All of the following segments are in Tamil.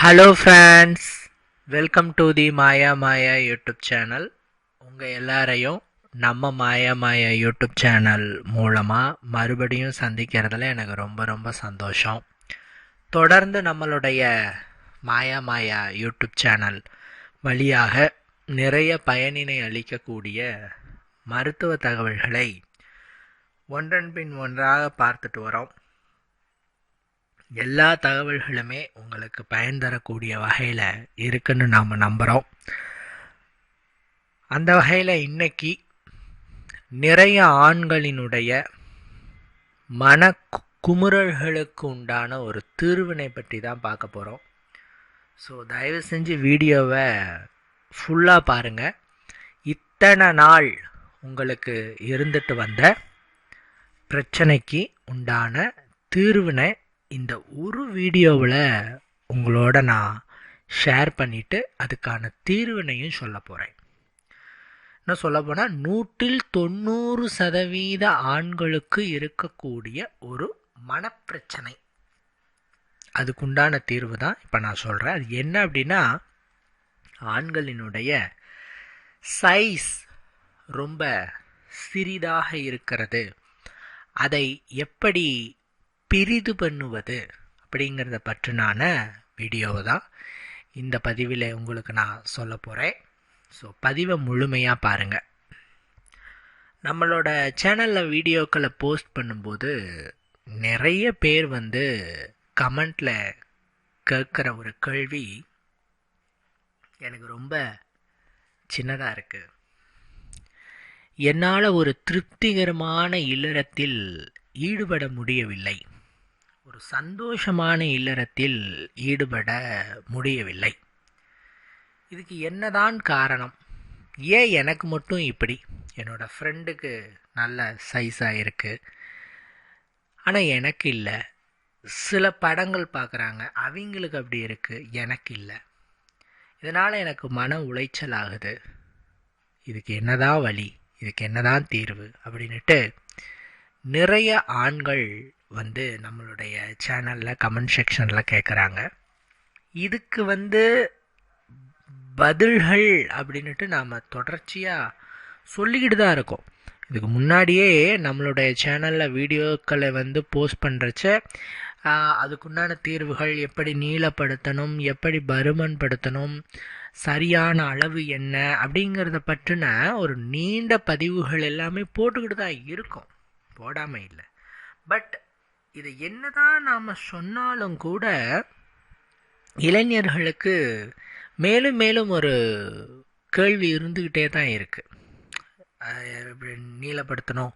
Hello friends, welcome to the Maya Maya YouTube channel. உங்கள் எல்லாரையும் நம்ம மாயா மாயா யூடியூப் சேனல் மூலமாக மறுபடியும் சந்திக்கிறதுல எனக்கு ரொம்ப ரொம்ப சந்தோஷம். தொடர்ந்து நம்மளுடைய மாயா மாயா யூடியூப் சேனல் வழியாக நிறைய பயனினை அளிக்கக்கூடிய மருத்துவ தகவல்களை ஒன்றன் பின் ஒன்றாக பார்த்துட்டு வரோம். எல்லா தகவல்களுமே உங்களுக்கு பயன் தரக்கூடிய வகையில் இருக்குன்னு நாம் நம்புகிறோம். அந்த வகையில் இன்னைக்கு நிறைய ஆண்களினுடைய மன குமுறல்களுக்கு உண்டான ஒரு தீர்வினை பற்றி தான் பார்க்க போகிறோம். ஸோ தயவு செஞ்சு வீடியோவை ஃபுல்லாக பாருங்கள். இத்தனை நாள் உங்களுக்கு இருந்துட்டு வந்த பிரச்சனைக்கு உண்டான தீர்வினை இந்த ஒரு வீடியோவில் உங்களோட நான் ஷேர் பண்ணிவிட்டு அதுக்கான தீர்வினையும் சொல்ல போகிறேன். என்ன சொல்ல போனால் 90% ஆண்களுக்கு இருக்கக்கூடிய ஒரு மனப்பிரச்சனை, அதுக்குண்டான தீர்வு தான் இப்போ நான் சொல்கிறேன். அது என்ன அப்படின்னா, ஆண்களினுடைய சைஸ் ரொம்ப சிறிதாக இருக்கிறது. அதை எப்படி பிரிது பண்ணுவது அப்படிங்கிறத பற்றினான வீடியோவை தான் இந்த பதிவில் உங்களுக்கு நான் சொல்ல போகிறேன். ஸோ பதிவை முழுமையாக பாருங்கள். நம்மளோட சேனலில் வீடியோக்களை போஸ்ட் பண்ணும்போது நிறைய பேர் கமெண்டில் கேட்குற ஒரு கேள்வி எனக்கு ரொம்ப சின்னதாக இருக்குது. என்னால் ஒரு திருப்திகரமான இல்லறத்தில் ஈடுபட முடியவில்லை, ஒரு சந்தோஷமான இல்லறத்தில் ஈடுபட முடியவில்லை. இதுக்கு என்னதான் காரணம்? ஏன் எனக்கு மட்டும் இப்படி? என்னோடய ஃப்ரெண்டுக்கு நல்ல சைஸாக இருக்குது, ஆனால் எனக்கு இல்லை. சில படங்கள் பார்க்குறாங்க, அவங்களுக்கு அப்படி இருக்குது, எனக்கு இல்லை. இதனால் எனக்கு மன உளைச்சல் ஆகுது. இதுக்கு என்னதான் வழி, இதுக்கு என்னதான் தீர்வு அப்படின்ட்டு நிறைய ஆண்கள் நம்மளுடைய சேனலில் கமெண்ட் செக்ஷனில் கேட்குறாங்க. இதுக்கு பதில்கள் அப்படின்ட்டு நாம் தொடர்ச்சியாக சொல்லிக்கிட்டு தான் இருக்கோம். இதுக்கு முன்னாடியே நம்மளுடைய சேனலில் வீடியோக்களை போஸ்ட் பண்ணுறச்ச அதுக்குண்டான தீர்வுகள், எப்படி நீளப்படுத்தணும், எப்படி பருமன்படுத்தணும், சரியான அளவு என்ன அப்படிங்கிறத பற்றின ஒரு நீண்ட பதிவுகள் எல்லாமே போட்டுக்கிட்டு தான் இருக்கும், போடாமல் இல்லை. பட் இது என்னதான் நாம் சொன்னாலும் கூட இளைஞர்களுக்கு மேலும் மேலும் ஒரு கேள்வி இருந்துக்கிட்டே தான் இருக்குது. நீளப்படுத்தணும்,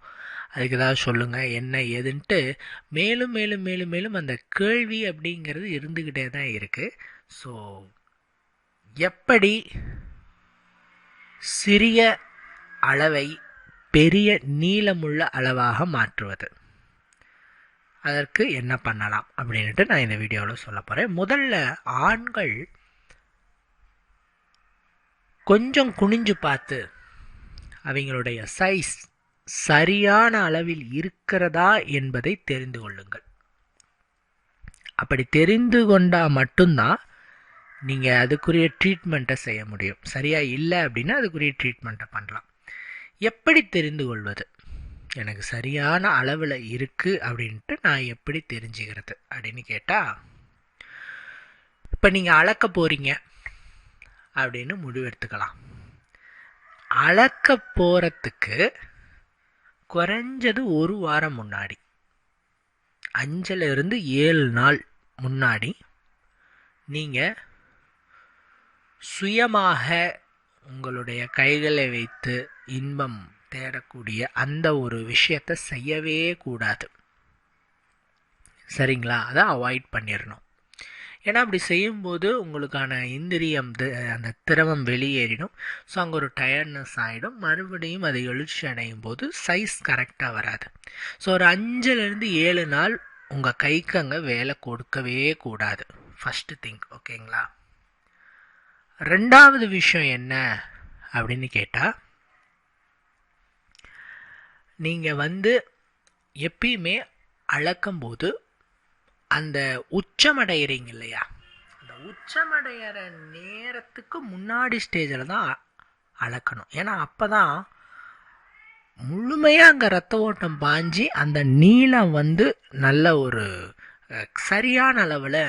அதுக்கு ஏதாவது சொல்லுங்கள், என்ன ஏதுன்ட்டு மேலும் மேலும் மேலும் மேலும் அந்த கேள்வி அப்படிங்கிறது இருந்துக்கிட்டே தான் இருக்குது. ஸோ எப்படி சிறிய அளவை பெரிய நீளமுள்ள அளவாக மாற்றுவது, அதற்கு என்ன பண்ணலாம் அப்படின்ட்டு நான் இந்த வீடியோவில் சொல்ல போகிறேன். முதல்ல ஆண்கள் கொஞ்சம் குனிஞ்சு பார்த்து அவங்களுடைய சைஸ் சரியான அளவில் இருக்கிறதா என்பதை தெரிந்து கொள்ளுங்கள். அப்படி தெரிந்து கொண்டால் மட்டும்தான் நீங்கள் அதுக்குரிய ட்ரீட்மெண்ட்டை செய்ய முடியும். சரியாக இல்லை அப்படின்னா அதுக்குரிய ட்ரீட்மெண்ட்டை பண்ணலாம். எப்படி தெரிந்து கொள்வது? எனக்கு சரியான அளவில் இருக்குது அப்படின்ட்டு நான் எப்படி தெரிஞ்சுக்கிறது அப்படின்னு கேட்டால், இப்போ நீங்கள் அளக்க போகிறீங்க அப்படின்னு முடிவெடுத்துக்கலாம். அளக்க போகிறதுக்கு குறைஞ்சது ஒரு வாரம் முன்னாடி, 5லிருந்து 7 நாள் முன்னாடி நீங்கள் சுயமாக உங்களுடைய கைகளை வைத்து இன்பம் தேடக்கூடிய அந்த ஒரு விஷயத்தை செய்யவே கூடாது. சரிங்களா? அதை அவாய்ட் பண்ணிடணும். ஏன்னா அப்படி செய்யும்போது உங்களுக்கான இந்திரியம், அந்த திரவம் வெளியேறிடும். ஸோ அங்கே ஒரு டயர்ட்னஸ் ஆகிடும். மறுபடியும் அதை எழுச்சி அடையும் போது சைஸ் கரெக்டாக வராது. ஸோ ஒரு 5லிருந்து 7 நாள் உங்கள் கைக்கு அங்கே வேலை கொடுக்கவே கூடாது. ஃபஸ்ட்டு திங்க், ஓகேங்களா? ரெண்டாவது விஷயம் என்ன அப்படின்னு கேட்டால், நீங்கள் எப்பயுமே அளக்கும்போது அந்த உச்சமடைகிறீங்க இல்லையா, அந்த உச்சமடைகிற நேரத்துக்கு முன்னாடி ஸ்டேஜில் தான் அளக்கணும். ஏன்னா அப்போ தான் முழுமையாக அங்கே ரத்த ஓட்டம் பாஞ்சி அந்த நீளம் வந்து நல்ல ஒரு சரியான அளவில்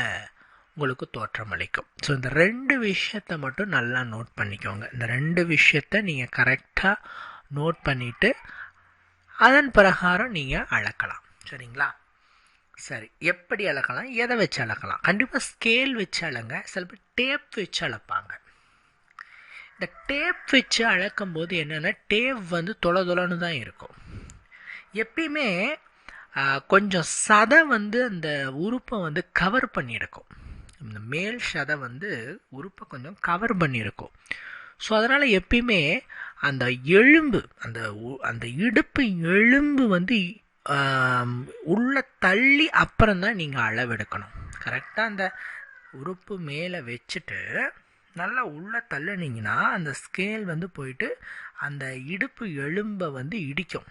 உங்களுக்கு தோற்றமளிக்கும். ஸோ இந்த 2 விஷயத்தை மட்டும் நல்லா நோட் பண்ணிக்கோங்க. இந்த 2 விஷயத்தை நீங்கள் கரெக்டாக நோட் பண்ணிவிட்டு அதன் பிரகாரம் நீங்கள் அளக்கலாம். சரிங்களா? சரி, எப்படி அளக்கலாம், எதை வச்சு அளக்கலாம்? கண்டிப்பாக ஸ்கேல் வச்சு அளங்க. சில பேர் டேப் வச்சு அளப்பாங்க. இந்த டேப் வச்சு அளக்கும்போது என்னென்னா டேப் வந்து தொலைன்னு தான் இருக்கும். எப்பயுமே கொஞ்சம் சதை வந்து அந்த உறுப்பை வந்து கவர் பண்ணியிருக்கும். இந்த மேல் சதை வந்து உறுப்பை கொஞ்சம் கவர் பண்ணியிருக்கும். ஸோ அதனால் எப்பயுமே அந்த எலும்பு அந்த இடுப்பு எலும்பு வந்து உள்ளே தள்ளி அப்புறம்தான் நீங்கள் அளவெடுக்கணும். கரெக்டாக அந்த உறுப்பு மேலே வச்சுட்டு நல்லா உள்ளே தள்ளினீங்கன்னா அந்த ஸ்கேல் வந்து போயிட்டு அந்த இடுப்பு எலும்பை வந்து இடிக்கும்.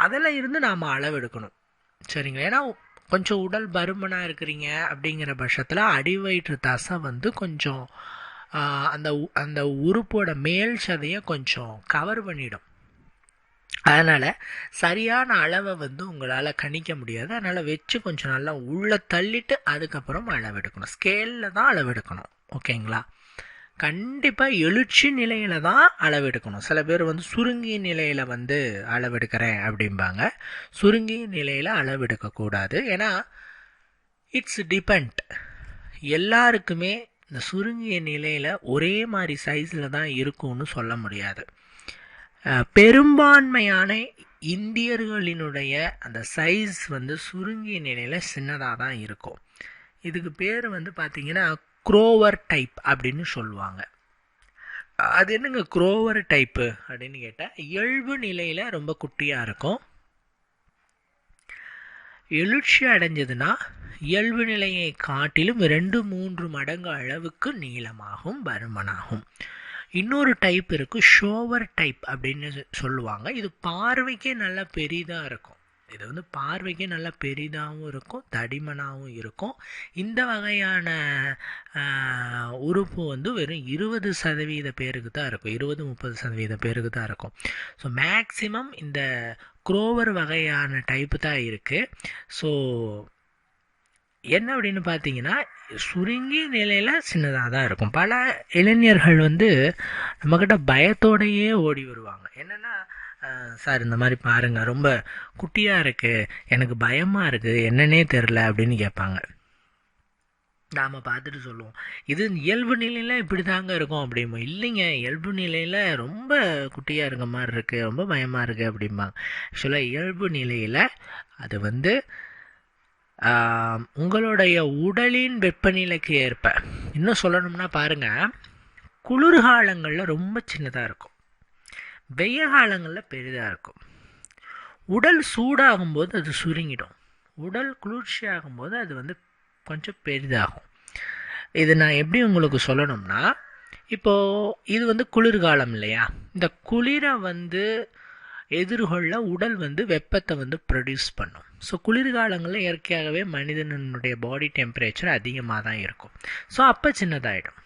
அதில் இருந்து நாம் அளவெடுக்கணும். சரிங்களா? ஏன்னா கொஞ்சம் உடல் பருமனாக இருக்கிறீங்க அப்படிங்கிற பட்சத்தில் அடிவயிற்று தசை வந்து கொஞ்சம் அந்த உறுப்போட மேல் சதையை கொஞ்சம் கவர் பண்ணிடும். அதனால் சரியான அளவை வந்து உங்களால் கணிக்க முடியாது. அதனால் வச்சு கொஞ்சம் நல்லா உள்ளே தள்ளிட்டு அதுக்கப்புறம் அளவெடுக்கணும். ஸ்கேலில் தான் அளவெடுக்கணும். ஓகேங்களா? கண்டிப்பாக எழுச்சி நிலையில் தான் அளவெடுக்கணும். சில பேர் வந்து சுருங்கிய நிலையில் வந்து அளவெடுக்கிறேன் அப்படிம்பாங்க. சுருங்கிய நிலையில் அளவெடுக்கக்கூடாது. ஏன்னா இட்ஸ் டிபெண்ட். எல்லாருக்குமே இந்த சுருங்கிய நிலையில் ஒரே மாதிரி சைஸில் தான் இருக்கும்னு சொல்ல முடியாது. பெரும்பான்மையான இந்தியர்களினுடைய அந்த சைஸ் வந்து சுருங்கிய நிலையில் சின்னதாக தான் இருக்கும். இதுக்கு பேர் வந்து பார்த்திங்கன்னா குரோவர் டைப் அப்படின்னு சொல்லுவாங்க. அது என்னங்க குரோவர் டைப்பு அப்படின்னு கேட்டால், இயல்பு நிலையில் ரொம்ப குட்டியாக இருக்கும். எழுச்சி அடைஞ்சதுன்னா இயல்பு நிலையை காட்டிலும் 2-3 மடங்கு அளவுக்கு நீளமாகும், பருமனாகும். இன்னொரு டைப் இருக்குது, ஷோவர் டைப் அப்படின்னு சொல்லுவாங்க. இது பார்வைக்கே நல்லா பெரிதாக இருக்கும். இது வந்து பார்வைக்கு நல்லா பெரிதாகவும் இருக்கும், தடிமனாகவும் இருக்கும். இந்த வகையான உறுப்பு வந்து வெறும் 20% பேருக்கு தான் இருக்கும். 20-30% பேருக்கு தான் இருக்கும். ஸோ மேக்சிமம் இந்த குரோவர் வகையான டைப்பு தான் இருக்குது. ஸோ என்ன அப்படின்னு பார்த்தீங்கன்னா சுருங்கிய நிலையில் சின்னதாக தான் இருக்கும். பல இளைஞர்கள் வந்து நம்மக்கிட்ட பயத்தோடையே ஓடி வருவாங்க. என்னென்னா, சார் இந்த மாதிரி பாருங்கள், ரொம்ப குட்டியாக இருக்குது, எனக்கு பயமாக இருக்குது, என்னன்னே தெரில அப்படின்னு கேட்பாங்க. நாம் பார்த்துட்டு சொல்லுவோம், இது இயல்பு நிலையில் இப்படி தாங்க இருக்கும் அப்படிம்போம். இல்லைங்க, இயல்பு நிலையில் ரொம்ப குட்டியாக இருக்க மாதிரி இருக்குது, ரொம்ப பயமாக இருக்குது அப்படிம்பாங்க. ஆக்சுவலாக இயல்பு நிலையில் அது வந்து உங்களுடைய உடலின் வெப்பநிலைக்கு ஏற்ப, இன்னும் சொல்லணும்னா பாருங்கள், குளிர்காலங்களில் ரொம்ப சின்னதாக இருக்கும், வெய்ய காலங்களில் பெரிதாக இருக்கும். உடல் சூடாகும்போது அது சுருங்கிடும், உடல் குளிர்ச்சி ஆகும்போது அது வந்து கொஞ்சம் பெரிதாகும். இது நான் எப்படி உங்களுக்கு சொல்லணும்னா, இப்போது இது வந்து குளிர்காலம் இல்லையா, இந்த குளிரை வந்து எதிர்கொள்ள உடல் வந்து வெப்பத்தை வந்து ப்ரொடியூஸ் பண்ணும். ஸோ குளிர்காலங்களில் இயற்கையாகவே மனிதனுடைய பாடி டெம்பரேச்சர் அதிகமாக தான் இருக்கும். ஸோ அப்போ சின்னதாகிடும்.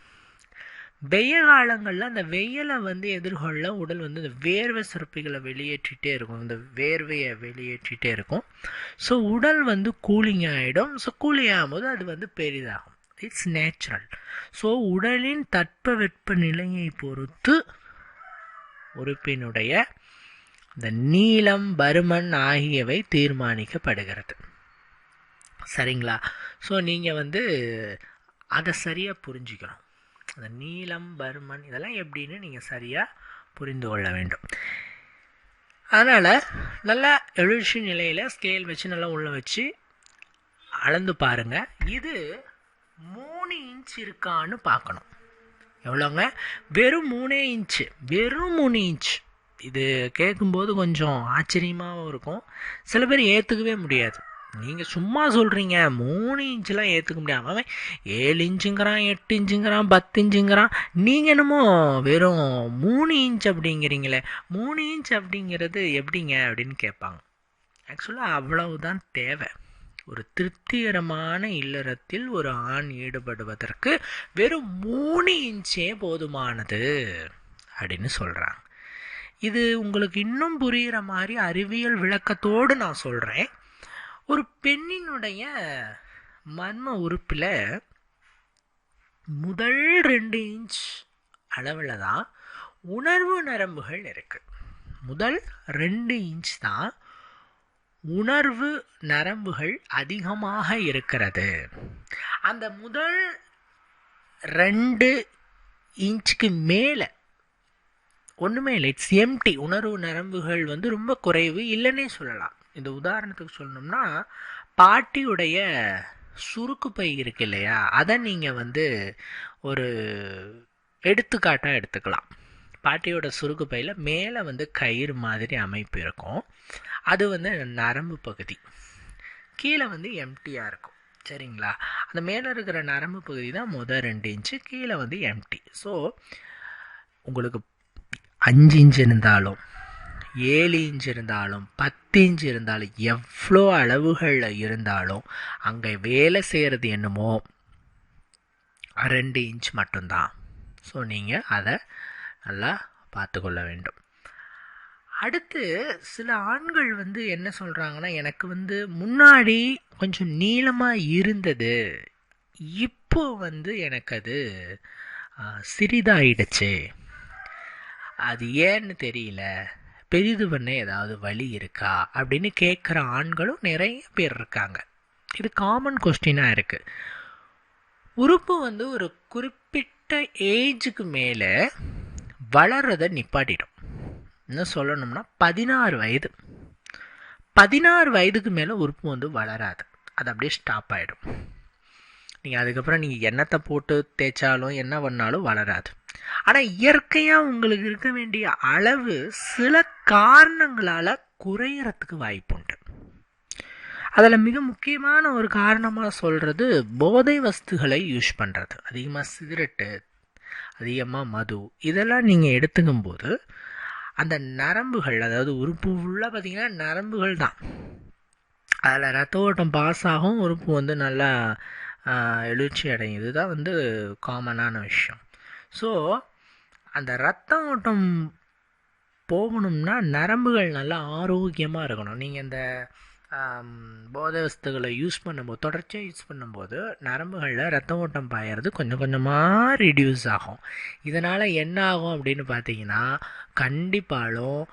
வெய்ய காலங்களில் அந்த வெயிலை வந்து எதிர்கொள்ள உடல் வந்து இந்த வேர்வை சுரப்பிகளை வெளியேற்றிட்டே இருக்கும், இந்த வேர்வையை வெளியேற்றிட்டே இருக்கும். ஸோ உடல் வந்து கூலிங் ஆகிடும். ஸோ கூலிங் ஆகும்போது அது வந்து பெரிதாகும். It's natural. ஸோ உடலின் தட்பவெப்ப நிலையை பொறுத்து உறுப்பினுடைய இந்த நீளம், பருமன் ஆகியவை தீர்மானிக்கப்படுகிறது. சரிங்களா? ஸோ நீங்கள் வந்து அதை சரியாக புரிஞ்சுக்கணும். அந்த நீளம், பருமன் இதெல்லாம் எப்படின்னு நீங்கள் சரியாக புரிந்து கொள்ள வேண்டும். அதனால் நல்லா எழுச்சி நிலையில் ஸ்கேல் வச்சு நல்லா உள்ளே வச்சு அளந்து பாருங்கள். இது 3 இன்ச் இருக்கான்னு பார்க்கணும். எவ்வளோங்க? வெறும் 3 இன்ச்சு, வெறும் 3 இன்ச். இது கேட்கும்போது கொஞ்சம் ஆச்சரியமாகவும் இருக்கும். சில பேர் ஏற்றுக்கவே முடியாது. நீங்கள் சும்மா சொல்கிறீங்க, 3 இன்ச்செலாம் ஏற்றுக்க முடியாது. அவன் 7 இன்ச்சுங்கிறான், 8 இன்ச்சுங்கிறான், 10 இன்ச்சுங்கிறான். நீங்கள் என்னமோ வெறும் 3 இன்ச் அப்படிங்கிறீங்களே, 3 இன்ச் அப்படிங்கிறது எப்படிங்க அப்படின்னு கேட்பாங்க. ஆக்சுவலாக அவ்வளவுதான் தேவை. ஒரு திருப்திகரமான இல்லறத்தில் ஒரு ஆண் ஈடுபடுவதற்கு வெறும் 3 இன்ச்சே போதுமானது அப்படின்னு சொல்கிறாங்க. இது உங்களுக்கு இன்னும் புரிகிற மாதிரி அறிவியல் விளக்கத்தோடு நான் சொல்கிறேன். ஒரு பெண்ணினுடைய மர்ம உறுப்பில் முதல் 2 இன்ச் அளவில் தான் உணர்வு நரம்புகள் இருக்குது. முதல் 2 இன்ச் தான் உணர்வு நரம்புகள் அதிகமாக இருக்கிறது. அந்த முதல் 2 இன்ச்சுக்கு மேலே ஒன்றுமே இல்லை, இட்ஸ் எம்டி. உணர்வு நரம்புகள் ரொம்ப குறைவு இல்லைன்னே சொல்லலாம். இந்த உதாரணத்துக்கு சொல்லணும்னா, பாட்டியுடைய சுருக்கு பை இருக்கு இல்லையா, அதை நீங்கள் ஒரு எடுத்துக்காட்டாக எடுத்துக்கலாம். பாட்டியோட சுருக்கு பையில் மேலே கயிறு மாதிரி அமைப்பு இருக்கும். அது நரம்பு பகுதி. கீழே எம்டியாக இருக்கும். சரிங்களா? அந்த மேலே இருக்கிற நரம்பு பகுதி தான் முதல் 2 இன்ச்சு, கீழே எம்டி. ஸோ உங்களுக்கு 5 இன்ச் இருந்தாலும் 7 இன்ச் இருந்தாலும் 10 இன்ச் இருந்தாலும் எவ்வளோ அளவுகளில் இருந்தாலும் அங்கே வேலை செய்கிறது என்னமோ 2 இன்ச் மட்டும்தான். ஸோ நீங்கள் அதை நல்லா பார்த்துக்கொள்ள வேண்டும். அடுத்து சில ஆண்கள் என்ன சொல்கிறாங்கன்னா, எனக்கு முன்னாடி கொஞ்சம் நீளமாக இருந்தது, இப்போ எனக்கு அது சிறிதாயிடுச்சு, அது ஏன்னு தெரியல, பெரிது பண்ண ஏதாவது வழி இருக்கா அப்படின்னு கேட்குற ஆண்களும் நிறைய பேர் இருக்காங்க. இது காமன் கொஸ்டினாக இருக்குது. உறுப்பு ஒரு குறிப்பிட்ட ஏஜுக்கு மேலே வளர்றதை நிப்பாட்டிடும். இன்னும் சொல்லணும்னா 16 வயது 16 வயதுக்கு மேலே உறுப்பு வளராது, அது அப்படியே ஸ்டாப் ஆகிடும். நீங்கள் அதுக்கப்புறம் நீங்கள் எண்ணத்தை போட்டு தேய்ச்சாலும் என்ன பண்ணாலும் வளராது. ஆனால் இயற்கையாக உங்களுக்கு இருக்க வேண்டிய அளவு சில காரணங்களால் குறையறதுக்கு வாய்ப்புண்டு. அதில் மிக முக்கியமான ஒரு காரணமாக சொல்கிறது போதை வஸ்துகளை யூஸ் பண்ணுறது. அதிகமாக சிகரெட்டு, அதிகமாக மது, இதெல்லாம் நீங்கள் எடுத்துக்கும் போது அந்த நரம்புகள், அதாவது உறுப்பு ஃபுல்லாக பார்த்திங்கன்னா நரம்புகள் தான், அதில் ரத்த ஓட்டம் பாஸ் ஆகும், உறுப்பு நல்லா எழுச்சி அடையும். இதுதான் காமனான விஷயம். ஸோ அந்த ரத்த ஓட்டம் போகணும்னா நரம்புகள் நல்லா ஆரோக்கியமாக இருக்கணும். நீங்கள் இந்த போதை வஸ்துகளை யூஸ் பண்ணும்போது, தொடர்ச்சியாக யூஸ் பண்ணும்போது நரம்புகளில் ரத்த ஓட்டம் பாயறது கொஞ்சம் கொஞ்சமாக ரிடியூஸ் ஆகும். இதனால் என்ன ஆகும் அப்படின்னு பார்த்தீங்கன்னா, கண்டிப்பாலும்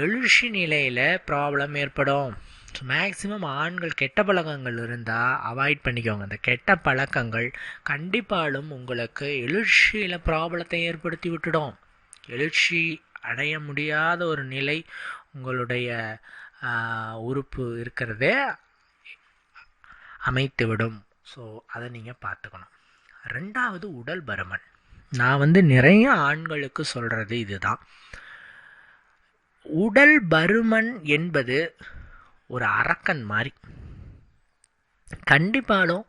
எழுச்சி நிலையில் ப்ராப்ளம் ஏற்படும். ஸோ மேக்ஸிமம் ஆண்கள் கெட்ட பழக்கங்கள் இருந்தால் அவாய்ட் பண்ணிக்கோங்க. அந்த கெட்ட பழக்கங்கள் கண்டிப்பாலும் உங்களுக்கு எழுச்சியில் ப்ராப்ளத்தை ஏற்படுத்தி விட்டுடும். எழுச்சி அடைய முடியாத ஒரு நிலை உங்களுடைய உறுப்பு இருக்கிறதே அமைத்துவிடும். ஸோ அதை நீங்கள் பார்த்துக்கணும். 2வது உடல் பருமன். நான் நிறைய ஆண்களுக்கு சொல்கிறது இதுதான். உடல் பருமன் என்பது ஒரு அரக்கன் மாதிரி. கண்டிப்பாலும்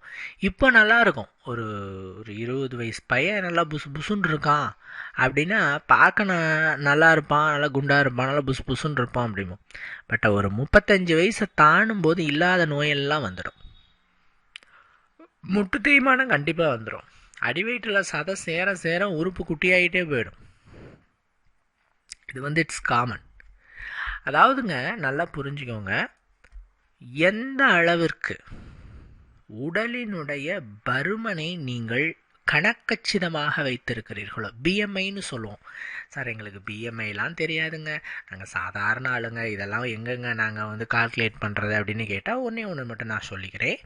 இப்போ நல்லா இருக்கும், ஒரு 20 வயசு பையன் நல்லா புசுன்னு இருக்கான் அப்படின்னா பார்க்க நல்லா இருப்பான், நல்லா குண்டாக இருப்பான், நல்லா புசுன்னு இருப்பான் அப்படிமோ. பட் ஒரு 35 வயசை தாண்டும் போது இல்லாத நோயெல்லாம் வந்துடும். முட்டு தேய்மானம் கண்டிப்பாக வந்துடும். அடிவயிற்றில் சதை சேர சேர உறுப்பு குட்டியாகிட்டே போயிடும். இது இட்ஸ் காமன். அதாவதுங்க, நல்லா புரிஞ்சுக்கோங்க, எந்த அளவிற்கு உடலினுடைய பருமனை நீங்கள் கணக்கச்சிதமாக வைத்திருக்கிறீர்களோ, பிஎம்ஐன்னு சொல்லுவோம். சார் எங்களுக்கு பிஎம்ஐலாம் தெரியாதுங்க, நாங்கள் சாதாரண ஆளுங்க, இதெல்லாம் எங்கெங்க நாங்கள் கால்குலேட் பண்ணுறது அப்படின்னு கேட்டால் ஒன்று மட்டும் நான் சொல்லிக்கிறேன்.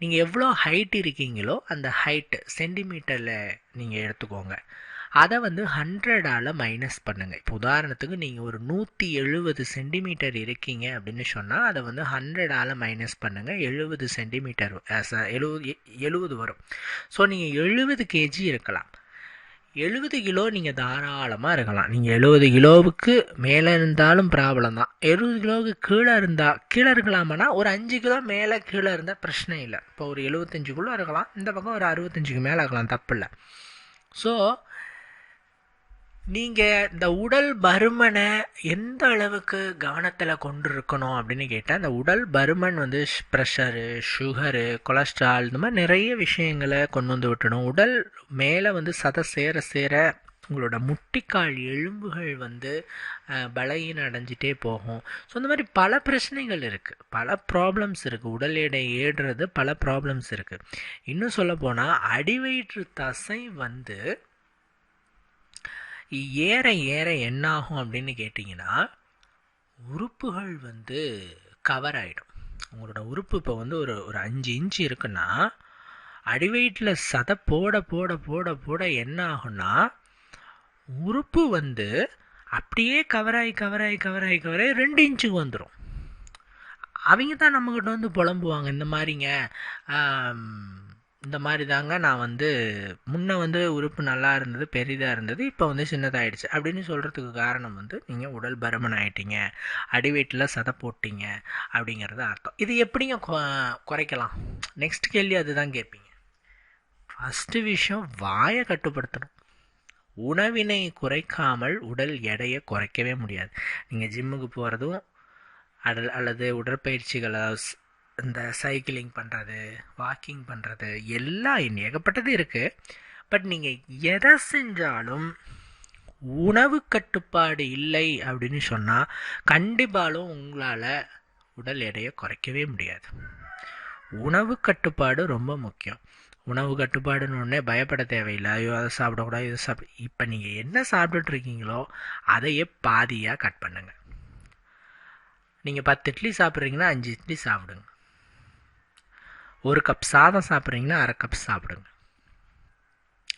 நீங்கள் எவ்வளோ ஹைட் இருக்கீங்களோ அந்த ஹைட்டு சென்டிமீட்டரில் நீங்கள் எடுத்துக்கோங்க. அதை 100ஆல் மைனஸ் பண்ணுங்கள். இப்போ உதாரணத்துக்கு நீங்கள் ஒரு 170 சென்டிமீட்டர் இருக்கீங்க அப்படின்னு சொன்னால் அதை 100ஆல் மைனஸ் பண்ணுங்கள். 70 சென்டிமீட்டர் 70 வரும். ஸோ நீங்கள் 70 கேஜி இருக்கலாம். 70 கிலோ நீங்கள் தாராளமாக இருக்கலாம். நீங்கள் 70 கிலோவுக்கு மேலே இருந்தாலும் ப்ராப்ளம் தான். 70 கிலோவுக்கு கீழே இருக்கலாமன்னா ஒரு 5 கிலோ மேலே கீழே இருந்தால் பிரச்சனை இல்லை. இப்போ ஒரு 75 கிலோ இருக்கலாம், இந்த பக்கம் ஒரு 65க்கு மேலே இருக்கலாம், தப்பு இல்லை. ஸோ நீங்கள் இந்த உடல் பருமனை எந்த அளவுக்கு கவனத்தில் கொண்டு இருக்கணும் அப்படின்னு கேட்டால், இந்த உடல் பருமன் வந்து ப்ரெஷரு, சுகரு, கொலஸ்ட்ரால் இந்த மாதிரி நிறைய விஷயங்களை கொண்டு வந்து விட்டுடும். உடல் மேலே வந்து சதை சேர சேர உங்களோட முட்டிக்கால் எலும்புகள் வந்து பலகீனம் அடைஞ்சிட்டே போகும். ஸோ இந்த மாதிரி பல பிரச்சனைகள் இருக்குது, பல ப்ராப்ளம்ஸ் இருக்குது. உடல் எடை ஏறுறது பல ப்ராப்ளம்ஸ் இருக்குது. இன்னும் சொல்லப்போனால் அடிவயிற்று தசை வந்து ஏற ஏற என்னாகும் அப்படின்னு கேட்டிங்கன்னா, உறுப்புகள் வந்து கவர் ஆகிடும். உங்களோட உறுப்பு இப்போ வந்து ஒரு ஒரு 5 இன்ச்சு இருக்குன்னா, அடிவயிற்றில் சதை போட போட போட போட என்ன ஆகும்னா, உறுப்பு வந்து அப்படியே கவராகி கவராகி கவராகி கவராகி 2 இன்ச்சுக்கு வந்துடும். அவங்க தான் நம்மக்கிட்ட வந்து புலம்புவாங்க, இந்த மாதிரிங்க, இந்த மாதிரி தாங்க நான் வந்து முன்ன வந்து உறுப்பு நல்லா இருந்தது, பெரிதாக இருந்தது, இப்போ வந்து சின்னதாகிடுச்சு அப்படின்னு சொல்கிறதுக்கு காரணம் வந்து நீங்கள் உடல் பருமன் ஆகிட்டீங்க, அடிவயிற்றில் சதை போட்டீங்க அப்படிங்கிறது அர்த்தம். இது எப்படிங்க குறைக்கலாம்? நெக்ஸ்ட் கேள்வி அதுதான் கேட்பீங்க. ஃபஸ்ட்டு விஷயம், வாயை கட்டுப்படுத்தணும். உணவினை குறைக்காமல் உடல் எடையை குறைக்கவே முடியாது. நீங்கள் ஜிம்முக்கு போகிறதும் அல்லது உடற்பயிற்சிகள், அதாவது இந்த சைக்கிளிங் பண்ணுறது, வாக்கிங் பண்ணுறது, எல்லாம் ஏகப்பட்டது இருக்குது. பட் நீங்கள் எதை செஞ்சாலும் உணவு கட்டுப்பாடு இல்லை அப்படின்னு சொன்னால் கண்டிப்பாலும் உங்களால் உடல் எடையை குறைக்கவே முடியாது. உணவு கட்டுப்பாடு ரொம்ப முக்கியம். உணவு கட்டுப்பாடுன்னு ஒன்றே பயப்பட தேவையில்லை. ஐயோ அதை சாப்பிடக்கூடாது, இது இப்போ நீங்கள் என்ன சாப்பிட்டுட்ருக்கீங்களோ அதையே பாதியாக கட் பண்ணுங்கள். நீங்கள் 10 இட்லி சாப்பிட்றீங்கன்னா 5 இட்லி சாப்பிடுங்க. 1 கப் சாதம் சாப்பிட்றீங்கன்னா 1/2 கப் சாப்பிடுங்க.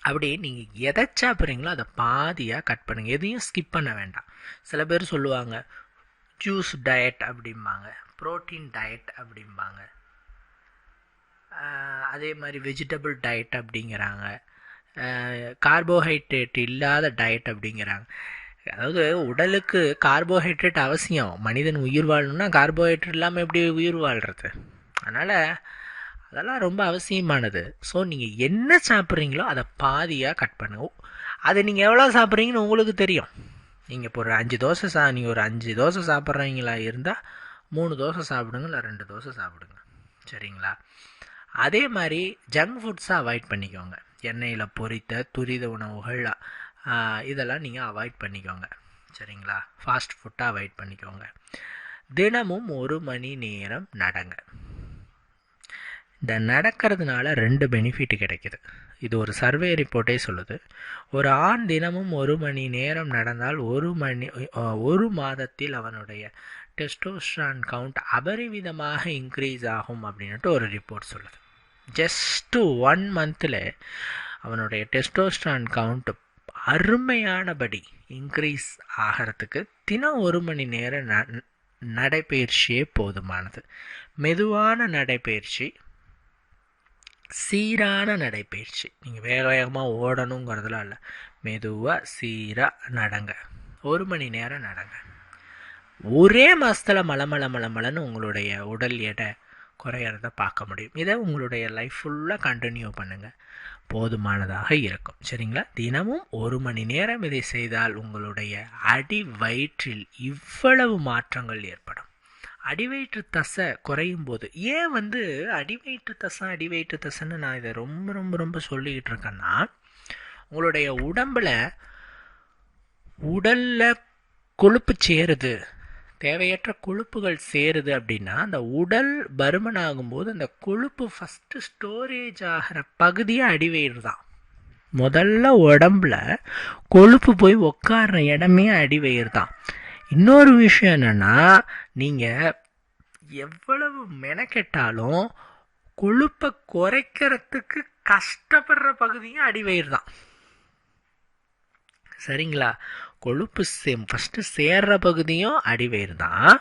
அப்படி நீங்கள் எதை சாப்பிட்றீங்களோ அதை பாதியாக கட் பண்ணுங்கள். எதையும் ஸ்கிப் பண்ண வேண்டாம். சில பேர் சொல்லுவாங்க ஜூஸ் டயட் அப்படிம்பாங்க, ப்ரோட்டீன் டயட் அப்படிம்பாங்க, அதே மாதிரி வெஜிடபிள் டயட் அப்படிங்கிறாங்க, கார்போஹைட்ரேட் இல்லாத டயட் அப்படிங்கிறாங்க. அதாவது உடலுக்கு கார்போஹைட்ரேட் அவசியம். மனிதன் உயிர் வாழணும்னா கார்போஹைட்ரேட் இல்லாமல் எப்படி உயிர் வாழ்கிறது? அதனால் அதெல்லாம் ரொம்ப அவசியமானது. ஸோ நீங்கள் என்ன சாப்பிட்றீங்களோ அதை பாதியாக கட் பண்ணுங்க. அதை நீங்கள் எவ்வளோ சாப்பிட்றீங்கன்னு உங்களுக்கு தெரியும். நீங்கள் இப்போ ஒரு 5 தோசை நீங்கள் ஒரு 5 தோசை சாப்பிட்றீங்களா இருந்தால் 3 தோசை சாப்பிடுங்க, இல்லை 2 தோசை சாப்பிடுங்க, சரிங்களா? அதே மாதிரி ஜங்க் ஃபுட்ஸை அவாய்ட் பண்ணிக்கோங்க. எண்ணெயில் பொரித்த துரித உணவுகள் இதெல்லாம் நீங்கள் அவாய்ட் பண்ணிக்கோங்க, சரிங்களா? ஃபாஸ்ட் ஃபுட்டை அவாய்ட் பண்ணிக்கோங்க. தினமும் 1 மணி நேரம் நடங்க. இந்த நடக்கிறதுனால 2 பெனிஃபிட் கிடைக்கிது. இது ஒரு சர்வே ரிப்போர்ட்டே சொல்லுது. ஒரு ஆண் தினமும் 1 மணி நேரம் நடந்தால் 1 மாதத்தில் அவனுடைய டெஸ்டோஸ்டரான் கவுண்ட் அபரிவிதமாக இன்க்ரீஸ் ஆகும் அப்படின்ட்டு ஒரு ரிப்போர்ட் சொல்லுது. ஜஸ்ட்டு 1 மந்தில் அவனுடைய டெஸ்டோஸ்டரான் கவுண்ட் அருமையானபடி இன்க்ரீஸ் ஆகிறதுக்கு தினம் 1 மணி நேரம் நடைப்பயிற்சியே போதுமானது. மெதுவான நடைப்பயிற்சி, சீரான நடைப்பயிற்சி. நீங்கள் வேக வேகமாக ஓடணுங்கிறதுலாம் இல்லை, மெதுவாக சீராக நடங்க. 1 மணி நேரம் நடங்க. ஒரே மாதத்தில் மலமலன்னு உங்களுடைய உடல் எடை குறையிறத பார்க்க முடியும். இதை உங்களுடைய லைஃப் ஃபுல்லாக கண்டினியூ பண்ணுங்கள், போதுமானதாக இருக்கும், சரிங்களா? தினமும் 1 மணி நேரம் இதை செய்தால் உங்களுடைய அடி வயிற்றில் இவ்வளவு மாற்றங்கள் ஏற்படும். அடிவயிற்று தசை குறையும் போது, ஏன் வந்து அடிவயிற்று தசைன்னு நான் இதை ரொம்ப ரொம்ப ரொம்ப சொல்லிக்கிட்டு இருக்கேன்னா, உங்களுடைய உடலில் கொழுப்பு சேருது, தேவையற்ற கொழுப்புகள் சேருது அப்படின்னா, அந்த உடல் பருமன் ஆகும்போது அந்த கொழுப்பு ஃபஸ்ட்டு ஸ்டோரேஜ் ஆகிற பகுதியாக அடிவயிறு தான். முதல்ல உடம்புல கொழுப்பு போய் உட்கார்ற இடமே அடிவயிறு தான். இன்னொரு விஷயம் என்னென்னா, நீங்கள் எவ்வளவு மெனக்கெட்டாலும் கொழுப்பை குறைக்கிறதுக்கு கஷ்டப்படுற பகுதியும் அடிவயிறு தான், சரிங்களா? கொழுப்பு ஃபஸ்ட்டு சேர்ற பகுதியும் அடிவயிறு தான்,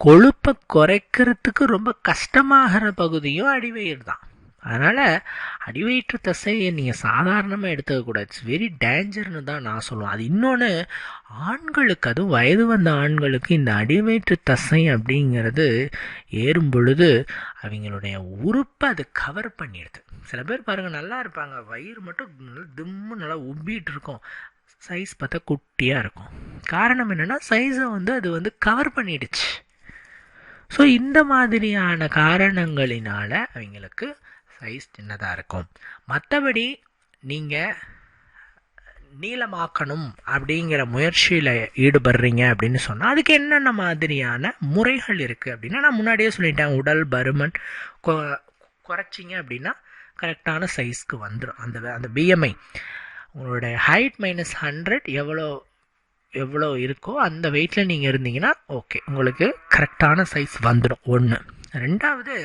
கொழுப்பை குறைக்கிறதுக்கு ரொம்ப கஷ்டமாகிற பகுதியும் அடிவயிறு தான். அதனால் அடிவயிற்று தசையை நீங்கள் சாதாரணமாக எடுத்துக்கக்கூடாது. இட்ஸ் வெரி டேஞ்சர்னு தான் நான் சொல்லுவேன். அது இன்னொன்று, ஆண்களுக்கு, அதுவும் வயது வந்த ஆண்களுக்கு இந்த அடிவயிற்று தசை அப்படிங்கிறது ஏறும் பொழுது அவங்களுடைய உறுப்பை அது கவர் பண்ணிடுது. சில பேர் பாருங்கள் நல்லா இருப்பாங்க, வயிறு மட்டும் திம்மு நல்லா உப்பிட்டு இருக்கும், சைஸ் பார்த்தா குட்டியாக இருக்கும். காரணம் என்னென்னா சைஸை வந்து அது வந்து கவர் பண்ணிடுச்சு. ஸோ இந்த மாதிரியான காரணங்களினால் அவங்களுக்கு சைஸ் சின்னதாக இருக்கும். மற்றபடி நீங்கள் நீளமாக்கணும் அப்படிங்கிற முயற்சியில் ஈடுபடுறீங்க அப்படின்னு சொன்னால் அதுக்கு என்னென்ன மாதிரியான முறைகள் இருக்குது அப்படின்னா, நான் முன்னாடியே சொல்லிட்டேன், உடல் பருமன் குறைச்சிங்க அப்படின்னா கரெக்டான சைஸ்க்கு வந்துடும். அந்த பிஎம்ஐ உங்களுடைய ஹைட் -100 எவ்வளோ இருக்கோ அந்த வெயிட்டில் நீங்கள் இருந்தீங்கன்னா ஓகே, உங்களுக்கு கரெக்டான சைஸ் வந்துடும். ஒன்று. ரெண்டாவது,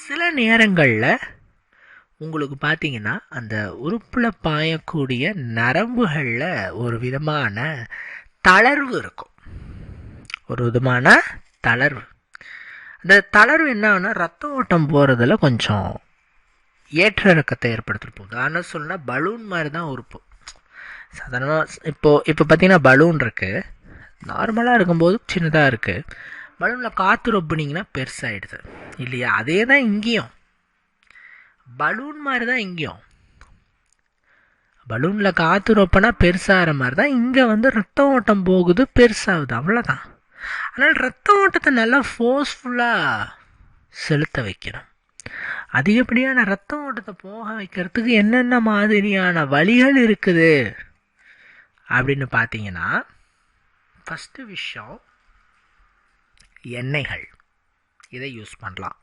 சில நேரங்களில் உங்களுக்கு பார்த்தீங்கன்னா அந்த உறுப்பில் பாயக்கூடிய நரம்புகளில் ஒரு விதமான தளர்வு இருக்கும். ஒரு விதமான தளர்வு. அந்த தளர்வு என்னன்னா ரத்த ஓட்டம் போகிறதுல கொஞ்சம் ஏற்ற இறக்கத்தை ஏற்படுத்திட்டு போகுது. ஆனால் சொன்னால் பலூன் மாதிரி தான் உறுப்பு. சாதாரணமாக இப்போ பார்த்தீங்கன்னா பலூன் இருக்குது, நார்மலாக இருக்கும்போது சின்னதாக இருக்குது. பலூனில் காற்று ரொப்பினீங்கன்னா பெருசாகிடுது இல்லையா? அதே தான் இங்கேயும், பலூன் மாதிரி தான் இங்கேயும். பலூனில் காற்று ரொப்பினா பெருசாகிற மாதிரி தான் இங்கே வந்து ரத்த ஓட்டம் போகுது, பெருசாகுது, அவ்வளோதான். அதனால் ரத்த ஓட்டத்தை நல்லா ஃபோர்ஸ்ஃபுல்லாக செலுத்த வைக்கணும். அதிகப்படியான ரத்த ஓட்டத்தை போக வைக்கிறதுக்கு என்னென்ன மாதிரியான வழிகள் இருக்குது அப்படின்னு பார்த்தீங்கன்னா, ஃபஸ்ட்டு விஷயம் எண்ணெய்கள். இதை யூஸ் பண்ணலாம்.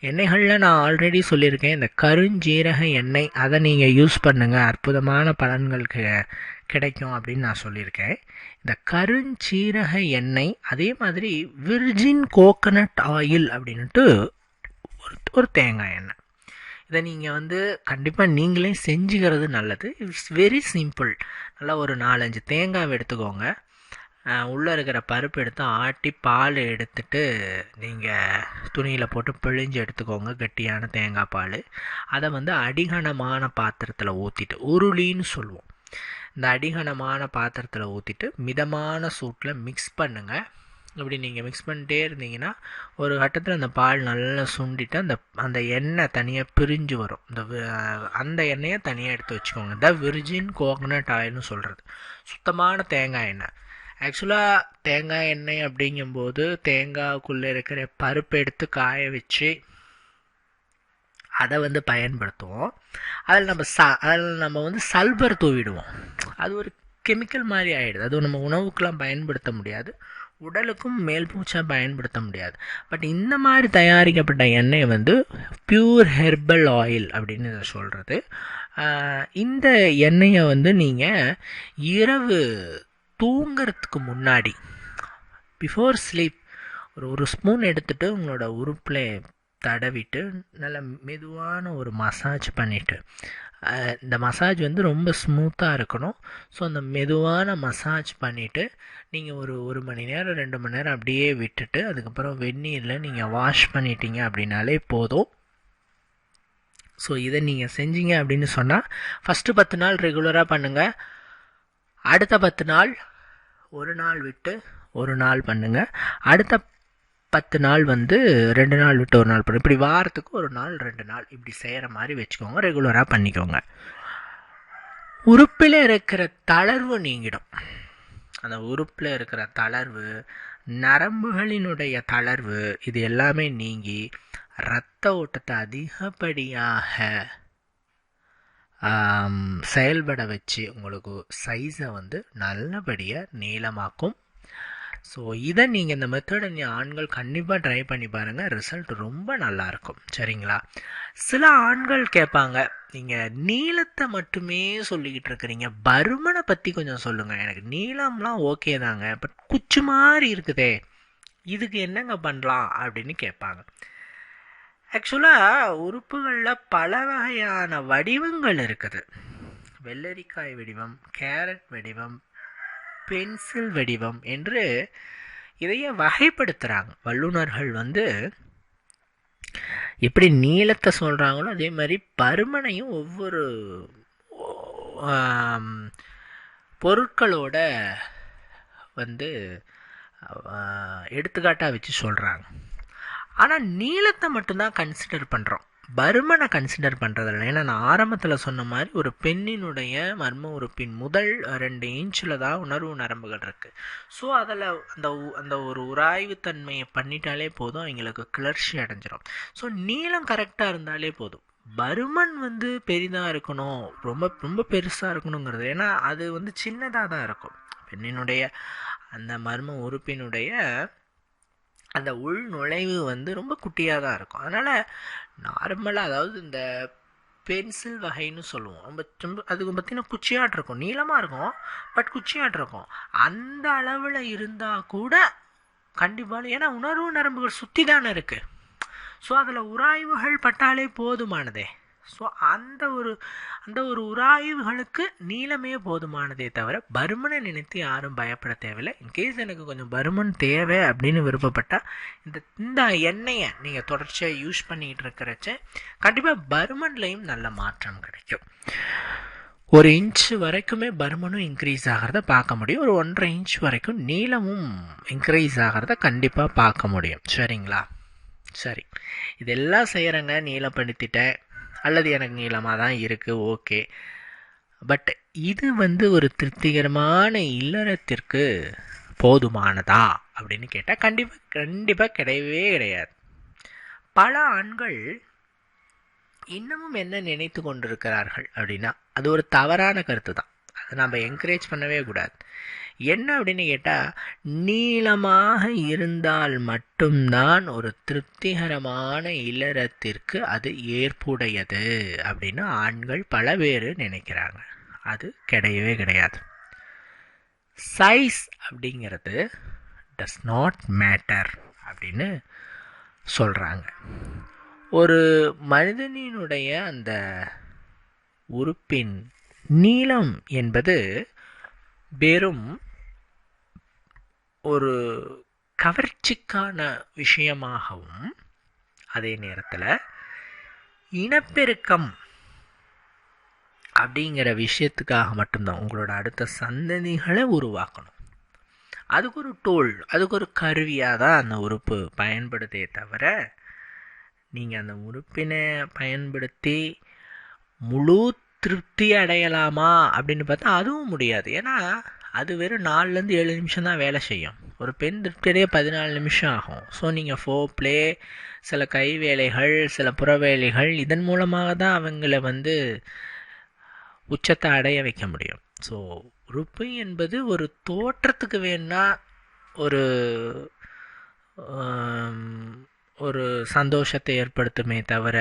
எண்ணெய்களில் நான் ஆல்ரெடி சொல்லியிருக்கேன், இந்த கருஞ்சீரக எண்ணெய், அதை நீங்கள் யூஸ் பண்ணுங்கள், அற்புதமான பலன்களுக்கு கிடைக்கும் அப்படின்னு நான் சொல்லியிருக்கேன். இந்த கருஞ்சீரக எண்ணெய், அதே மாதிரி விர்ஜின் கோகனட் ஆயில் அப்படின்ட்டு ஒரு தேங்காய் எண்ணெய். இதை நீங்கள் வந்து கண்டிப்பாக நீங்களே செஞ்சுக்கிறது நல்லது. It's very simple. நல்லா ஒரு 4-5 தேங்காய் எடுத்துக்கோங்க. உள்ளே இருக்கிற பருப்பு எடுத்து ஆட்டி பால் எடுத்துட்டு நீங்கள் துணியில் போட்டு பிழிஞ்சு எடுத்துக்கோங்க, கெட்டியான தேங்காய் பால். அதை வந்து அடிகனமான பாத்திரத்தில் ஊற்றிட்டு, உருளின்னு சொல்லுவோம், இந்த அடிகனமான பாத்திரத்தில் ஊற்றிட்டு மிதமான சூட்டில் மிக்ஸ் பண்ணுங்கள். இப்படி நீங்கள் மிக்ஸ் பண்ணிட்டே இருந்தீங்கன்னா ஒரு கட்டத்தில் அந்த பால் நல்லா சுண்டிட்டு அந்த எண்ணெய் தனியாக பிரிஞ்சு வரும். அந்த எண்ணெயை தனியாக எடுத்து வச்சுக்கோங்க. இந்த விர்ஜின் கோகனட் ஆயில்னு சொல்கிறது சுத்தமான தேங்காய் எண்ணெய். ஆக்சுவலாக தேங்காய் எண்ணெய் அப்படிங்கும்போது தேங்காய்க்குள்ளே இருக்கிற பருப்பு எடுத்து காய வச்சு அதை வந்து பயன்படுத்துவோம். அதில் நம்ம வந்து சல்பர் தூவிடுவோம். அது ஒரு கெமிக்கல் மாதிரி ஆகிடுது. அது நம்ம உணவுக்கெலாம் பயன்படுத்த முடியாது, உடலுக்கும் மேல் பூச்சாக பயன்படுத்த முடியாது. பட் இந்த மாதிரி தயாரிக்கப்பட்ட எண்ணெய் வந்து பியூர் ஹெர்பல் ஆயில் அப்படின்னு இதை சொல்கிறது. இந்த எண்ணெயை வந்து நீங்கள் இரவு தூங்கிறதுக்கு முன்னாடி, பிஃபோர் ஸ்லீப், ஒரு ஸ்பூன் எடுத்துகிட்டு உங்களோட உறுப்பில் தடவிட்டு நல்ல மெதுவான ஒரு மசாஜ் பண்ணிவிட்டு, இந்த மசாஜ் வந்து ரொம்ப ஸ்மூத்தாக இருக்கணும். ஸோ அந்த மெதுவான மசாஜ் பண்ணிவிட்டு நீங்கள் ஒரு மணி நேரம் 2 மணி நேரம் அப்படியே விட்டுட்டு அதுக்கப்புறம் வெந்நீரில் நீங்கள் வாஷ் பண்ணிட்டீங்க அப்படின்னாலே போதும். ஸோ இதை நீங்கள் செஞ்சீங்க அப்படின்னு சொன்னால் ஃபஸ்ட்டு 10 நாள் ரெகுலராக பண்ணுங்கள். அடுத்த 10 நாள் ஒரு நாள் விட்டு ஒரு நாள் பண்ணுங்கள். அடுத்த 10 நாள் வந்து 2 நாள் விட்டு ஒரு நாள் பண்ணுங்கள். இப்படி வாரத்துக்கு ஒரு நாள் 2 நாள் இப்படி செய்கிற மாதிரி வச்சுக்கோங்க, ரெகுலராக பண்ணிக்கோங்க. உறுப்பில் இருக்கிற தளர்வு நீங்கிடும். அந்த உறுப்பில் இருக்கிற தளர்வு, நரம்புகளினுடைய தளர்வு, இது எல்லாமே நீங்கி இரத்த ஓட்டத்தை அதிகப்படியாக செயல்பட வச்சு உங்களுக்கு சைஸை வந்து நல்லபடியாக நீளமாக்கும். ஸோ இதை நீங்கள் இந்த மெத்தடை ஆண்கள் கண்டிப்பாக ட்ரை பண்ணி பாருங்கள், ரிசல்ட் ரொம்ப நல்லாயிருக்கும். சரிங்களா? சில ஆண்கள் கேட்பாங்க, நீங்கள் நீளத்தை மட்டுமே சொல்லிக்கிட்டு இருக்கிறீங்க, பருமனை பற்றி கொஞ்சம் சொல்லுங்கள். எனக்கு நீளம்லாம் ஓகே தாங்க, பட் குச்சி மாதிரி இருக்குதே, இதுக்கு என்னங்க பண்ணலாம் அப்படின்னு கேட்பாங்க. ஆக்சுவலாக உறுப்புகளில் பல வகையான வடிவங்கள் இருக்குது. வெள்ளரிக்காய் வடிவம், கேரட் வடிவம், பென்சில் வடிவம் என்று இதையே வகைப்படுத்துகிறாங்க. வல்லுநர்கள் வந்து எப்படி நீளத்தை சொல்கிறாங்களோ அதே மாதிரி பருமனையும் ஒவ்வொரு பொருட்களோட வந்து எடுத்துக்காட்டாக வச்சு சொல்கிறாங்க. ஆனால் நீளத்தை மட்டும்தான் கன்சிடர் பண்ணுறோம், பருமனை கன்சிடர் பண்ணுறதில்ல. ஏன்னா நான் ஆரம்பத்தில் சொன்ன மாதிரி ஒரு பெண்ணினுடைய மர்ம உறுப்பின் முதல் 2 இன்ச்சில் தான் உணர்வு நரம்புகள் இருக்குது. ஸோ அதில் அந்த ஒரு உராய்வுத்தன்மையை பண்ணிட்டாலே போதும், அவங்களுக்கு கிளர்ச்சி அடைஞ்சிரும். ஸோ நீளம் கரெக்டாக இருந்தாலே போதும். பருமன் பெரிதாக இருக்கணும், ரொம்ப ரொம்ப பெருசாக இருக்கணுங்கிறது, ஏன்னா அது சின்னதாக தான் இருக்கும். பெண்ணினுடைய அந்த மர்ம உறுப்பினுடைய அந்த உள் நுழைவு ரொம்ப குட்டியாக தான் இருக்கும். அதனால் நார்மலாக, அதாவது இந்த பென்சில் வகைன்னு சொல்லுவோம், ரொம்ப அதுக்கு பார்த்திங்கன்னா குச்சியாட்டு இருக்கும், நீளமாக இருக்கும், பட் குச்சியாட்டு இருக்கும். அந்த அளவில் இருந்தால் கூட கண்டிப்பாக, ஏன்னா உணர்வு நரம்புகள் சுற்றி தானே இருக்குது. ஸோ அதில் உராய்வுகள் பட்டாலே போதுமானதே. ஸோ அந்த ஒரு உராய்வுகளுக்கு நீளமே போதுமானதே தவிர பருமனை நினைத்து யாரும் பயப்பட தேவையில்லை. இன்கேஸ் எனக்கு கொஞ்சம் பருமன் தேவை அப்படின்னு விருப்பப்பட்டால் இந்த எண்ணெயை நீங்கள் தொடர்ச்சியாக யூஸ் பண்ணிக்கிட்டு இருக்கிறச்ச கண்டிப்பாக பருமன்லையும் நல்ல மாற்றம் கிடைக்கும். 1 இன்ச் வரைக்குமே பருமனும் இன்க்ரீஸ் ஆகிறத பார்க்க முடியும். ஒரு 1.5 இன்ச் வரைக்கும் நீளமும் இன்க்ரீஸ் ஆகிறத கண்டிப்பாக பார்க்க முடியும். சரிங்களா? சரி, இதெல்லாம் செய்கிறேங்க, நீளப்படுத்திட்டேன், அல்லது எனக்கு நீளமாக தான் இருக்குது, ஓகே. பட் இது ஒரு திருப்திகரமான இல்லறத்திற்கு போதுமானதா அப்படின்னு கேட்டால் கண்டிப்பாக கிடையவே கிடையாது. பல ஆண்கள் இன்னமும் என்ன நினைத்து கொண்டிருக்கிறார்கள் அப்படின்னா, அது ஒரு தவறான கருத்து தான். அதை நம்ம என்கரேஜ் பண்ணவே கூடாது. என்ன அப்படின்னு கேட்டால், நீளமாக இருந்தால் மட்டும்தான் ஒரு திருப்திகரமான இல்லறத்திற்கு அது ஏற்புடையது அப்படின்னு ஆண்கள் பல பேர் நினைக்கிறாங்க. அது கிடையவே கிடையாது. சைஸ் அப்படிங்கிறது டஸ் நாட் மேட்டர் அப்படின்னு சொல்கிறாங்க. ஒரு மனிதனினுடைய அந்த உறுப்பின் நீளம் என்பது வெறும் ஒரு கவர்ச்சிக்கான விஷயமாகவும், அதே நேரத்தில் இனப்பெருக்கம் அப்படிங்கிற விஷயத்துக்காக மட்டும்தான், உங்களோட அடுத்த சந்ததிகளை உருவாக்கணும். அதுக்கு ஒரு டூல், அதுக்கு ஒரு கருவியாக தான் அந்த உறுப்பு பயன்படுதே தவிர, நீங்கள் அந்த உறுப்பினை பயன்படுத்தி முழு திருப்தி அடையலாமா அப்படின்னு பார்த்தா அதுவும் முடியாது. ஏன்னா அது வெறும் 4லேருந்து 7 நிமிஷம் தான் வேலை செய்யும். ஒரு பெண் திருப்தி அடைய 14 நிமிஷம் ஆகும். ஸோ நீங்கள் ஃபோர்ப்ளே, சில கை வேலைகள், சில புற வேலைகள், இதன் மூலமாக தான் அவங்கள உச்சத்தை அடைய வைக்க முடியும். ஸோ உறுப்பு என்பது ஒரு தோற்றத்துக்கு வேணா ஒரு சந்தோஷத்தை ஏற்படுத்துமே தவிர,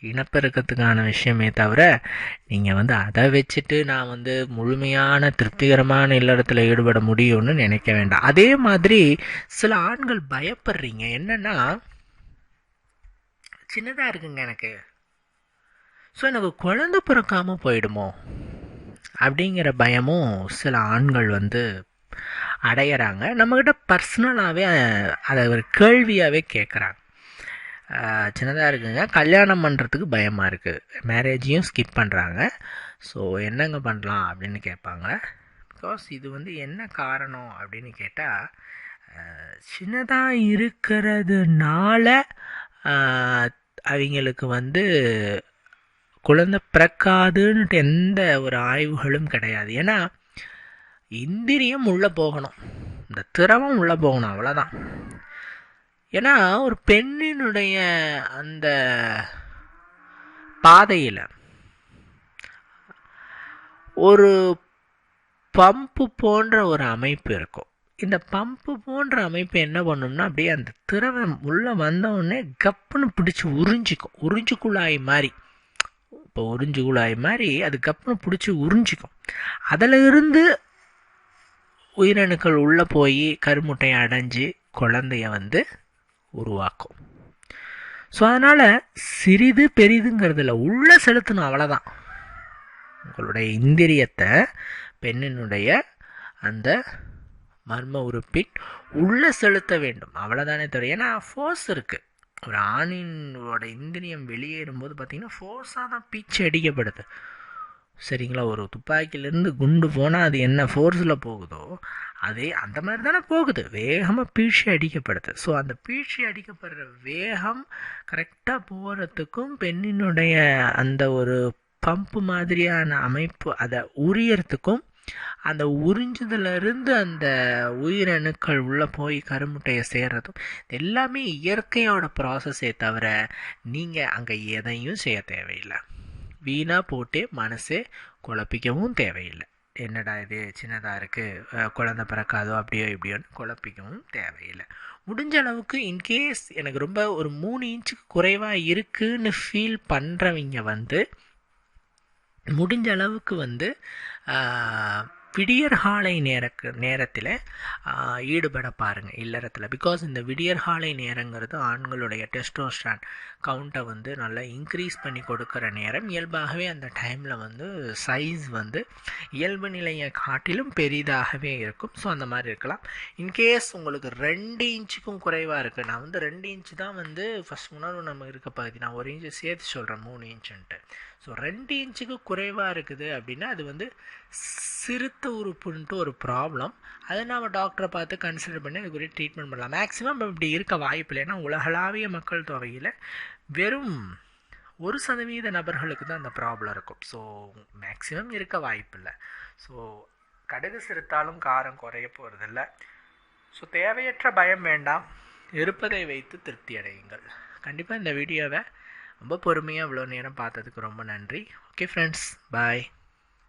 இனப்பெருக்கத்துக்கான விஷயமே தவிர, நீங்கள் அதை வச்சுட்டு நான் முழுமையான திருப்திகரமான இல்லறத்தில் ஈடுபட முடியும்னு நினைக்க வேண்டாம். அதே மாதிரி சில ஆண்கள் பயப்படுறீங்க. என்னன்னா, சின்னதாக இருக்குங்க எனக்கு, ஸோ எனக்கு குழந்தை பிறக்காமல் போயிடுமோ அப்படிங்கிற பயமும் சில ஆண்கள் அடையிறாங்க. நம்மக்கிட்ட பர்சனலாகவே அதை ஒரு கேள்வியாகவே கேட்குறாங்க. சின்னதாக இருக்குங்க, கல்யாணம் பண்ணுறதுக்கு பயமாக இருக்குது, மேரேஜையும் ஸ்கிப் பண்ணுறாங்க, ஸோ என்னங்க பண்ணலாம் அப்படின்னு கேட்பாங்க. பிகாஸ் இது என்ன காரணம் அப்படின்னு கேட்டால், சின்னதாக இருக்கிறதுனால அவங்களுக்கு குழந்தை பிறக்காதுன்ட்டு எந்த ஒரு ஆய்வுகளும் கிடையாது. ஏன்னா இந்திரியம் உள்ளே போகணும், இந்த திரவம் உள்ளே போகணும், அவ்வளோதான். ஏன்னா ஒரு பெண்ணினுடைய அந்த பாதையில் ஒரு பம்பு போன்ற ஒரு அமைப்பு இருக்கும். இந்த பம்பு போன்ற அமைப்பு என்ன பண்ணும்னா, அப்படியே அந்த திரவம் உள்ளே வந்தவுடனே கப்புன்னு பிடிச்சி உறிஞ்சிக்கும். உறிஞ்சுக்குழாய் மாதிரி, இப்போ உறிஞ்சுக்குழாய் மாதிரி அது கப்புன்னு பிடிச்சி உறிஞ்சிக்கும். அதில் இருந்து உயிரணுக்கள் உள்ளே போய் கருமுட்டையை அடைஞ்சு குழந்தைய உருவாக்கும். ஸோ அதனால் சிறிது பெரிதுங்கிறதுல உள்ளே செலுத்தணும், அவ்வளோதான். உங்களுடைய இந்திரியத்தை பெண்ணினுடைய அந்த மர்ம உறுப்பின் உள்ளே செலுத்த வேண்டும், அவ்வளோதானே தவிர. ஏன்னா ஃபோர்ஸ் இருக்குது. ஒரு ஆணினோட இந்திரியம் வெளியேறும்போது பார்த்திங்கன்னா ஃபோர்ஸாக தான் பீச்சு அடிக்கப்படுது. சரிங்களா? ஒரு துப்பாக்கியிலேருந்து குண்டு போனால் அது என்ன ஃபோர்ஸில் போகுதோ அதே அந்த மாதிரி தானே போகுது, வேகமாக பீழ்ச்சி அடிக்கப்படுது. ஸோ அந்த பீழ்ச்சி அடிக்கப்படுற வேகம் கரெக்டாக போகிறதுக்கும் பெண்ணினுடைய அந்த ஒரு பம்பு மாதிரியான அமைப்பு அதை உரியறதுக்கும் அந்த உறிஞ்சுதலிருந்து அந்த உயிரணுக்கள் உள்ளே போய் கருமுட்டையை சேர்றதும் எல்லாமே இயற்கையோட ப்ராசஸே தவிர நீங்கள் அங்கே எதையும் செய்ய தேவையில்லை. வீணாக போட்டு மனசே குழப்பிக்கவும் தேவையில்லை. என்னடா இது சின்னதாக இருக்குது, குழந்த பிறக்காதோ அப்படியோ இப்படியோன்னு குழப்பிக்கவும் தேவையில்லை. முடிஞ்ச அளவுக்கு இன்கேஸ் எனக்கு ரொம்ப ஒரு 3 இன்ச்சுக்கு குறைவாக இருக்குன்னு ஃபீல் பண்ணுறவங்க முடிஞ்ச அளவுக்கு விடியற்காலை நேரத்தில் ஈடுபட பாருங்கள் இல்லறத்தில். பிகாஸ் இந்த விடியற்காலை நேரங்கிறது ஆண்களுடைய டெஸ்டோஸ்டரான் கவுண்ட்டை நல்லா இன்க்ரீஸ் பண்ணி கொடுக்குற நேரம். இயல்பாகவே அந்த டைமில் சைஸ் இயல்பு நிலையை காட்டிலும் பெரிதாகவே இருக்கும். ஸோ அந்த மாதிரி இருக்கலாம். இன்கேஸ் உங்களுக்கு 2 இன்ச்சுக்கும் குறைவாக இருக்குது, நான் 2 இன்ச்சு தான் ஃபஸ்ட் உணர்வு நம்ம இருக்க பகுதி, நான் 1 இன்ச்சு சேர்த்து சொல்கிறேன் 3 இன்ச்சுன்ட்டு. ஸோ 2 இன்ச்சுக்கு குறைவாக இருக்குது அப்படின்னா அது சிறுத்த உறுப்புன்ட்டு ஒரு ப்ராப்ளம். அதை நம்ம டாக்டரை பார்த்து கன்சிடர் பண்ணி அதுக்குரிய ட்ரீட்மெண்ட் பண்ணலாம். மேக்ஸிமம் இப்படி இருக்க வாய்ப்பு இல்லை. ஏன்னா உலகளாவிய மக்கள் தொகையில் வெறும் 1% நபர்களுக்கு தான் அந்த ப்ராப்ளம் இருக்கும். ஸோ மேக்ஸிமம் இருக்க வாய்ப்பு இல்லை. ஸோ கடுகு சிறுத்தாலும் காரம் குறைய போகிறதில்ல. ஸோ தேவையற்ற பயம் வேண்டாம், இருப்பதை வைத்து திருப்தி அடையுங்கள். கண்டிப்பாக இந்த வீடியோவை ரொம்ப பொறுமையாக இவ்வளோ நேரம் பார்த்ததுக்கு ரொம்ப நன்றி. ஓகே ஃப்ரெண்ட்ஸ், பாய்.